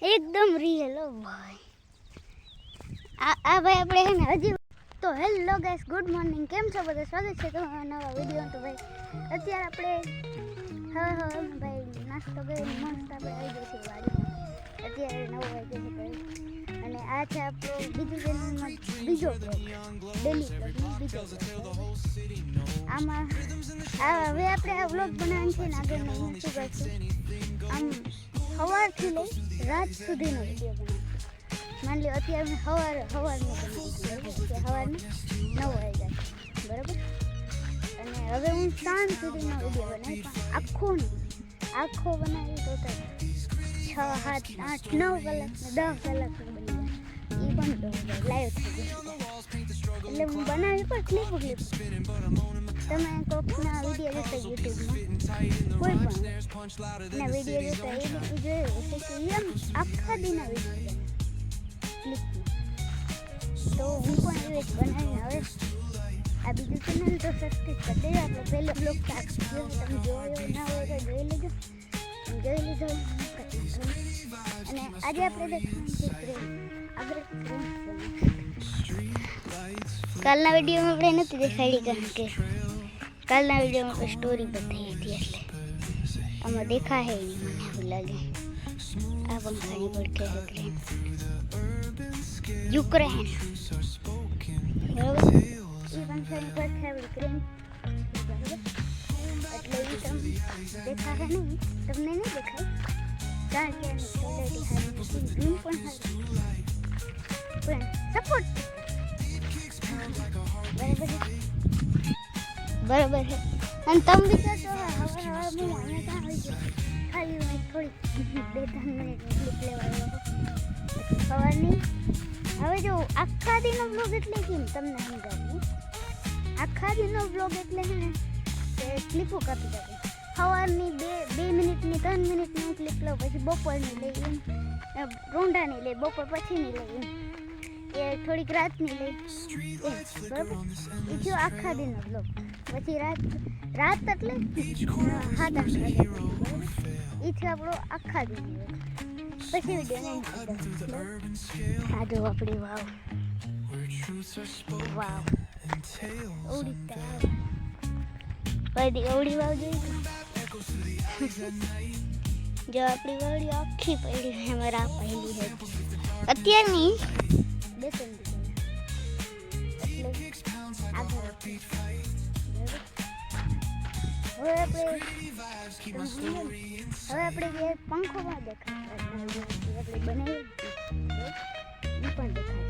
एकदम रियल हो भाई आ भाई આપણે હે ને હજી તો હેલો ગાઈસ ગુડ મોર્નિંગ કેમ છો બધા સ્વાગત છે તમારા નવા વિડિયો તો ભાઈ અત્યારે આપણે હા ભાઈ નાસ્તો કરીને મસ્ત આપણે આવી ગઈ છે વાડીમાં અત્યારે 9 વાગે છે ભાઈ અને આ છે આપણો બીજો ચેનલમાં બીજો બ્લોગ ડેલી બ્લોગનો બીજો બ્લોગ આમાં હવે આપણે આ બ્લોગ બનાવવાનું છે ને આગળ શું કરશું આમ સવારથી લઈ રાત સુધીનો વિડીયો બનાવું मान लो અત્યારે મેં સવારનો બનાવી કે સવારના 9 વાગ્યા બરાબર અને હવે હું સાંજ સુધીનો વિડીયો બનાવી પણ આખો બનાવી તો 6 7 8 9 કલાક 10 કલાક બની જાય એ પણ લાઈવ થઈ જાય એટલે હું બનાવી પણ ક્લિપ તમે કોકના વિડીયો જોતા યુટ્યુબમાં કોઈ પણ ના વિડીયો જોતા એ જોયું છે કે એમ આખા દિનના વિડીયો तो હું પણ એવી જ બનાવીને હવે આ બીજું ચેનલ તો સબસ્ક્રાઈબ કરી દેજો આપણે પહેલો બ્લોગ સ્ટાર્ટ કર્યો તમે જોયો ના હોય તો જોઈ લીધો અને આજે આપણે દેખાવાનું આગળ કાલના વિડીયોમાં આપણે નથી દેખાડી કારણ કે કાલના વિડીયોમાં આપણે સ્ટોરી બતાવી હતી એટલે આમાં દેખાય નહીં મને એવું લાગે આ પંખાની પડખે છે યુક્રેન બરાબર એ પંખાની પડખે આપણી ક્રેન બરાબર એટલે એ તમને દેખાશે નહીં તમને નહીં દેખાય કારણ કે એની ક્વોલિટી સારી વ્યૂ પણ સારી પણ સપોર્ટ બરાબર છે અને તમે વિચારશો હવે હું અહીંયા ક્યાં આવી ગયો ખાલી હું થોડી 2-3 મિનિટની ક્લિપ લેવા આવ્યો સવારની હવે જો આખા દિનનો બ્લોગ એટલે કેમ તમને સમજાવું આખા દિનનો બ્લોગ એટલે છે ને કે ક્લિપો કાપી કાપી સવારની 2 મિનિટની 3 મિનિટની ક્લિપ લો પછી બપોરની લઈ રોંઢાની લઈ બપોર પછીની લઈ એ થોડીક રાતની લઈ બરાબર એ થયો આખા દિનનો બ્લોગ પછી રાત એટલે 7-8 વાગે એ થયો આપણો આખા દિનનો પછી વિડીયો આ જો આપણી વાવ ઓવડી વાવ જોઈ જો આપણી વાવડી આખી પડી છે મારા પહેલી છે અત્યારની 2 એટલે આગળ હવે આપણે પંખોમાં દેખાય આપણે બનાવી એ પણ દેખાય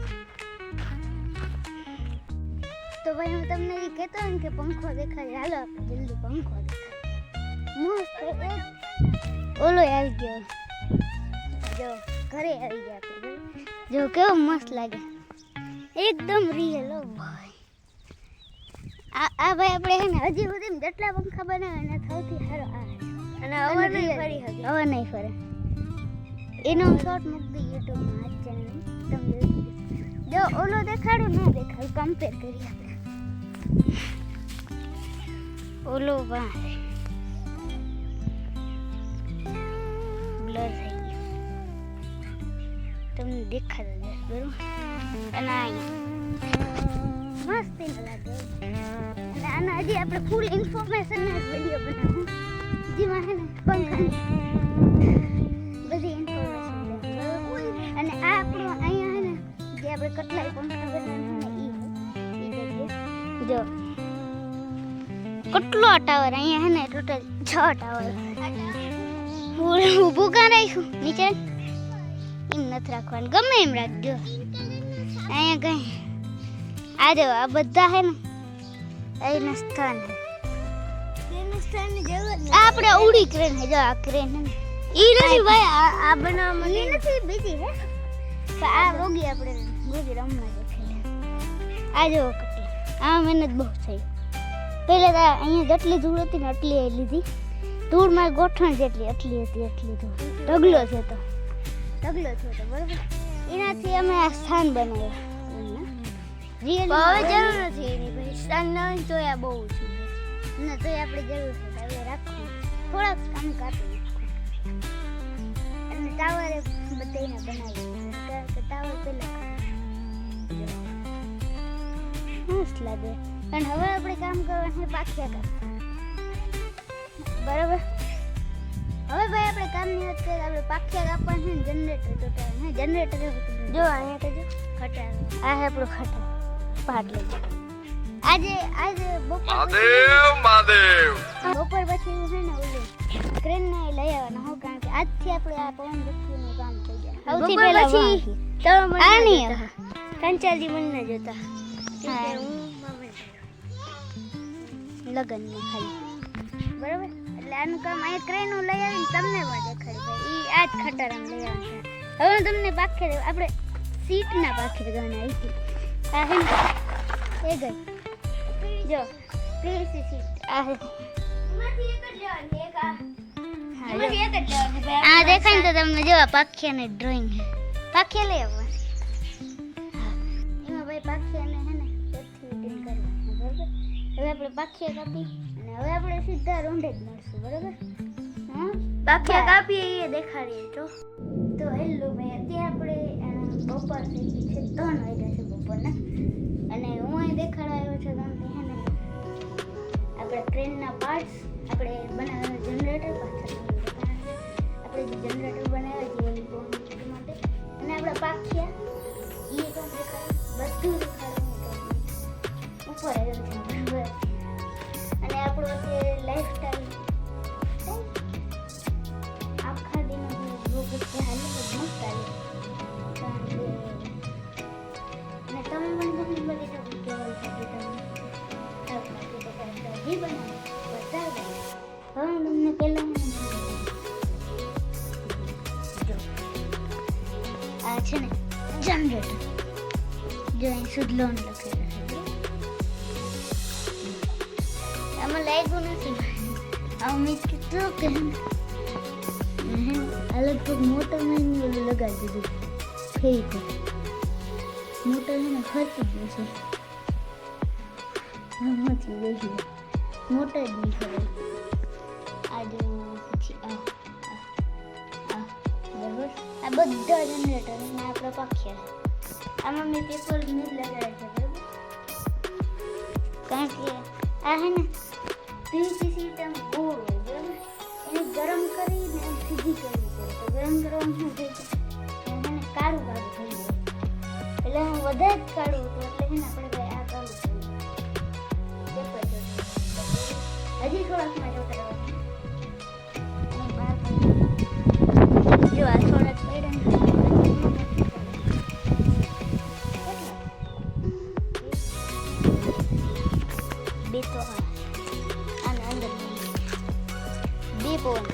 તો ભાઈ હું તમને એ કહેતો ને કે પંખો દેખાય હાલો આપણે જલ્દી પંખો દેખાય મસ્ત ઓલો આવી ગયો જો ઘરે આવી ગયા આપણે જો કેવો મસ્ત લાગે એકદમ રિયલ હો ભાઈ આ ભાઈ આપણે હે ને હજી સુધી જેટલા પંખા બનાવે ને સૌથી સારો આ અને હવા નહીં ફરે એનો શોર્ટ મૂકી યુટ્યુબમાં આ ચેનલ તમે જો ઓલો દેખાડું ના દેખાડું કમ્પેર કરીએ આપણે ઓલો વાહ બ્લર થઈ ગયો તમને દેખાડો બરોબર અને અહીંયા મસ્ત લાગે અને આના હજી આપણે ફૂલ ઇન્ફોર્મેશન ના વિડીયો બનાવું જેમાં હે ને પંખાની બધી ઇન્ફોર્મેશન અને આ આપણો અહીંયા હે ને જે આપણે કેટલાય પંખા બનાવવાના જો કેટલો ટાવર અહીંયા હે ને ટોટલ 6 ટાવર ઊભું કાં રાખ્યું નીચે એમ નથી રાખવાનું ગમે એમ રાખજો અહીંયા કઈ આ જો આ બધા હે ને એના સ્થાન આપણે ઉડી ક્રેન હે જો આ ક્રેન હે ઈ નથી ભાઈ આ બનાવવામાં ઈ નથી બીજી હે તો આ રોગી આપણે રોગી રમવા દેખેલે આ જો કેટલી આ મહેનત બહુ થઈ પહેલા તો અહીંયા જેટલી ધૂળ હતી ને એટલી લીધી ધૂળમાં ગોઠણ જેટલી એટલી હતી ધૂળ ઢગલો છે તો બરાબર એનાથી અમે આ સ્થાન બનાવ્યું રિયલ હવે જરૂર નથી એની ભાઈ સ્થાન ના તો આ બહુ છે ના તો આપણે જરૂર છે હવે રાખો થોડાક કામ કાપી અને ટાવરે દઈને બનાવી કારણ કે ટાવર પહેલા મસ્ત લાગે. અને હવે આપણે કામ કરવાનું છે પાખિયા કાપવા. બરાબર. હવે ભાઈ આપણે કામની વાત કરીએ. આપણે પાખિયા કાપવાનું છે ને જનરેટર જોટાવાનું છે. જનરેટર જો અહીંયા તો જો ખટાર આ છે આપણો ખટાર પાટ લઈ આજે બપોર પછી છે ને ઓલું ક્રેન ને લઈ આવવાના હો કારણ કે આજથી આપણે આ પવન ગતિનું કામ થઈ જાય. સૌથી પહેલા પછી આ નહીં કંચાલજી મને જોતા લગન ને ખાલી બરાબર. એટલે આનું કામ અહીંયા ક્રેનો લઈ આવીને તમને પણ દેખાડી ભાઈ ઈ આ જ ખટારામ લઈ આવવાનું. હવે હું તમને પાખે આપણે સીટના પાખે ગાના આવી આ હે એ ગઈ જો પીસી સીટ આ હે એમાંથી એક જ લેવાની એક આ એમાંથી એક જ લેવાની ભાઈ આ દેખાય ને તો તમને જો પાખિયાની ડ્રોઈંગ છે. પાખિયા લઈ આવવાની એમાં ભાઈ પાખિયાને હે ને એક્ટિવિટી કરવાની બરાબર. હવે આપણે પાખિયા કાપી અને હવે આપણે સીધા રોંઢે જ મળશું બરાબર. હા પાખિયા કાપીએ એ દેખાડીએ તો હેલો ભાઈ અત્યારે આપણે બપોર થઈ ગઈ છે 3 વાગ્યા છે બપોરના અને હું અહીં દેખાડવા આવ્યો છું તમને હે ને આપણે ટ્રેનના પાર્ટ્સ આપણે બનાવેલા જનરેટર પાછળ આપણે જે જનરેટર બનાવ્યા છે એ માટે અને આપણા પાખિયા એ પણ દેખાડે બધું દેખાડે ઉપર આવ્યો છે બરાબર. અને આપણો જે લાઈફસ્ટાઈલ આખા દિનનો રોગ છે હાલે મસ્ત આવે કારણ કે અને તમે મને બધી બધી શકો કેવલ છે કે તમે જી બનાવો બતાવો. હવે હું તમને પહેલાં જો આ છે ને જનરેટર જો અહીં શુદ્ધ લોન લખેલા છે આમાં લાગ્યું નથી આ મેં કીધું કે આ લગભગ મોટરમાં લગાવી દીધું ફેરી પર મોટર છે ને ફરતી ગયું છે નથી બેસી મોટર જ નહીં ખબર આજે પછી બરાબર આ બધા જનરેટર અને આપણા પાખિયા આમાં મેં પેપર નહીં લગાવ્યા છે બરાબર કારણ કે આ હે ને પીવીસી સીટ આમ ગોળ હોય બરાબર એને ગરમ કરીને આમ સીધી કરવી પડે તો ગરમ કરવાનું શું થાય છે એને કાળું કાળું થઈ જાય એટલે હું વધારે જ કાઢું હતું એટલે છે ને આપણે ભાઈ આ કાઢું હજી થોડાકમાં જો કરવાનું જો આ થોડાક પડ્યા બે તો આના અંદર બે પવન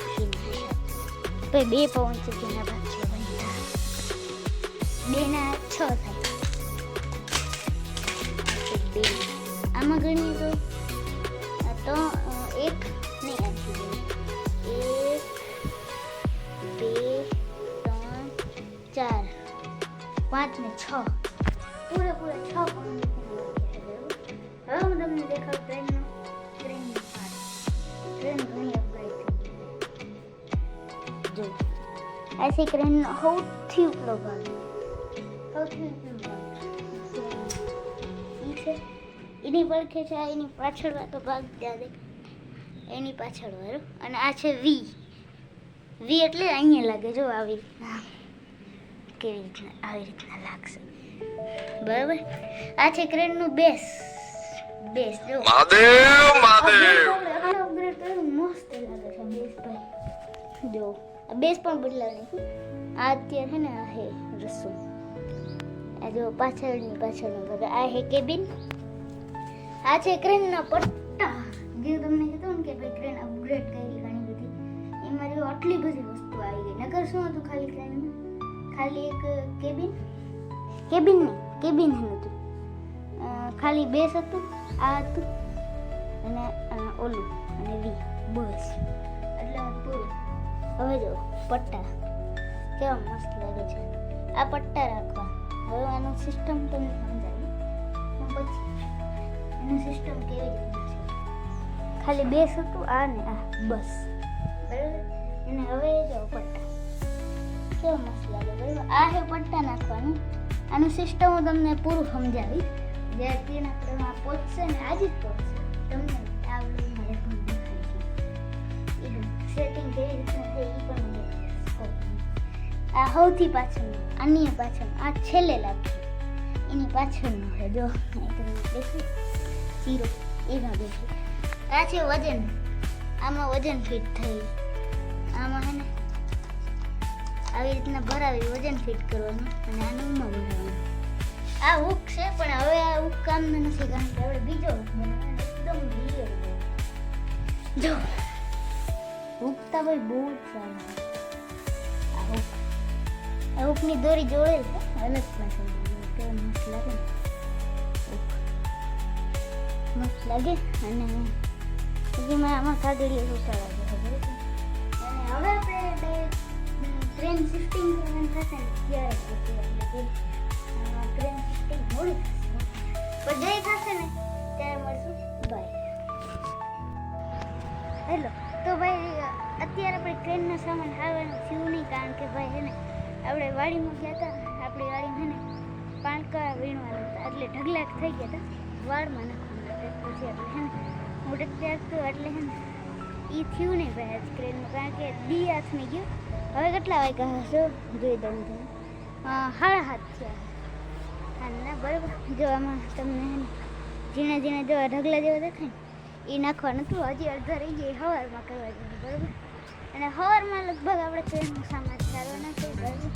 પછી બે પવન સુધીના ભાગ્ય બનતા 2 ના 6 થાય આમાં ગણીએ તો એક નહીં આખી 1 2 3 4 5 ને 6 પૂરા 6 પવન. હવે હું તમને દેખાડું ટ્રેનનું પાર્ટ. ટ્રેન ઘણી અપગ્રેડ થઈ ગઈ જો આ છે ટ્રેનનો સૌથી ઉપલો ભાગ ઈ છે એની પડખે છે એની પાછળ વાળો ભાગ ત્યાં એની પાછળ વાળો અને આ છે વી એટલે અહીંયા લાગે જો આવી રીતના કેવી રીતના આવી રીતના લાગશે બરાબર. આ છે ક્રેનનું બેસ જો મહાદેવ અપગ્રેડ કર્યું મસ્ત લાગે છે બેસ ભાઈ જો આ બેસ પણ બદલાવી આ અત્યારે છે ને આ હે રસોઈ આ જો પાછળનો ભાગ આ હે કેબિન. આ છે ક્રેનના પટ્ટા જે તમને કીધું ને કે ભાઈ ક્રેન અપગ્રેડ કરી ઘણી બધી એમાં જો આટલી બધી વસ્તુ આવી ગઈ નકર શું હતું ખાલી ક્રેનમાં ખાલી એક કેબિન હતું ખાલી બેસ હતું આ હતું અને ઓલું અને વી બસ એટલે પૂરું. હવે જો પટ્ટા કેવા મસ્ત લાગે છે આ પટ્ટા રાખવા. હવે આનું સિસ્ટમ તમને સમજાવી પછી એનું સિસ્ટમ કેવી રીતના છે ખાલી બેસ હતું આ ને આ બસ બરાબર. અને હવે જો પટ્ટા કેવો મસ્ત લાગે બરાબર. આ હે પટ્ટા નાખવાનું. આનું સિસ્ટમ હું તમને પૂરું સમજાવીશ જ્યારે ટ્રેન આપણે પહોંચશે ને આજે જ પહોંચશે તમને આ વ્લોગમાં લગભગ દેખાય છે એનું સેટિંગ કેવી રીતના થાય એ પણ દેખાય. આ સૌથી પાછળનું આની પાછળ આ છેલ્લે લાગશે એની પાછળનો છે જો તમને દેખી જીરો એમાં દેખી. આ છે વજન. આમાં વજન ફિટ થઈ આમાં હે ને આવી રીતના ભરાવી વજન ફિટ કરવાનું અને આનું ઉમાં ભરાવાનું. આ હુક છે પણ હવે આ હુક કામનો નથી કારણ કે આપણે બીજો હુક બનાવવાનો એકદમ રિયલ જો હુકતા ભાઈ બહુ જ સારું. આ હુકની દોરી જોડેલ છે અલગ પાસે કેવું મસ્ત લાગે ને મસ્ત લાગે. અને હજી મેં આમાં કાગળીઓ ઉતારવા છે ખબર છે. અને હવે આપણે ટ્રેન શિફ્ટિંગ કરવાનું થશે ને ત્યારે ટ્રેન શિફ્ટિંગ મોડી થશે પણ જઈ થશે ને ત્યારે મળશું. બાય. હેલો. તો ભાઈ અત્યારે આપણે ટ્રેનનો સામાન આવવાનું થયું નહીં કારણ કે ભાઈ હે ને આપણે વાડીમાં ગયા હતા. આપણી વાડીમાં હે ને પાણકા વીણવાના હતા એટલે ઢગલાક થઈ ગયા હતા વાળમાં નાખવાના. પછી આપણે હે ને મોઢે ત્યાગતું એટલે હે ને એ થયું નહીં ભાઈ આજ ટ્રેનમાં કારણ કે દી હાથમાં ગયું. હવે કેટલા વાગ્યા હશો જોઈ દઉં છું 7:30 થયા ના બરાબર. જો આમાં તમને હે ને ઝીણા ઝીણા જો ઢગલા જેવા દેખાય એ નાખવાનું હતું. હજી અડધા રહી જાય સવારમાં કરવા જોઈએ બરાબર. અને સવારમાં લગભગ આપણે ટ્રેનનો સામાન સારવાના છે બરાબર.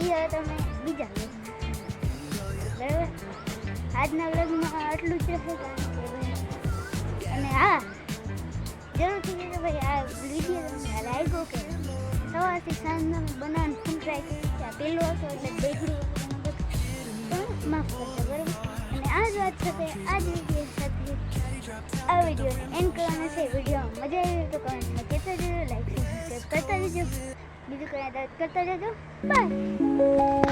એ હવે તમે બીજા વ્લોગમાં બરાબર. આજના વ્લોગમાં આટલું જ રહેશે કારણ કે ભાઈ અને હા જરૂરથી કહેજો ભાઈ આ વિડીયો તમને લાગ્યો કે સવારથી સાંજના બનાવવાનું ફૂલ ટ્રાય કરી છે. આ પહેલું આવતો એટલે બેગડું માફ કરજો બરાબર. અને આ જ વાત સાથે આ જ વિડીયો સાથે આ વિડીયોને એન્ડ કરવાનો છે. વિડીયોમાં મજા આવી તો કમેન્ટમાં કહેતા જજો, લાઈક સબસ્ક્રાઈબ કરતા જજો, બીજું કંઈ કરતા જજો. બાય.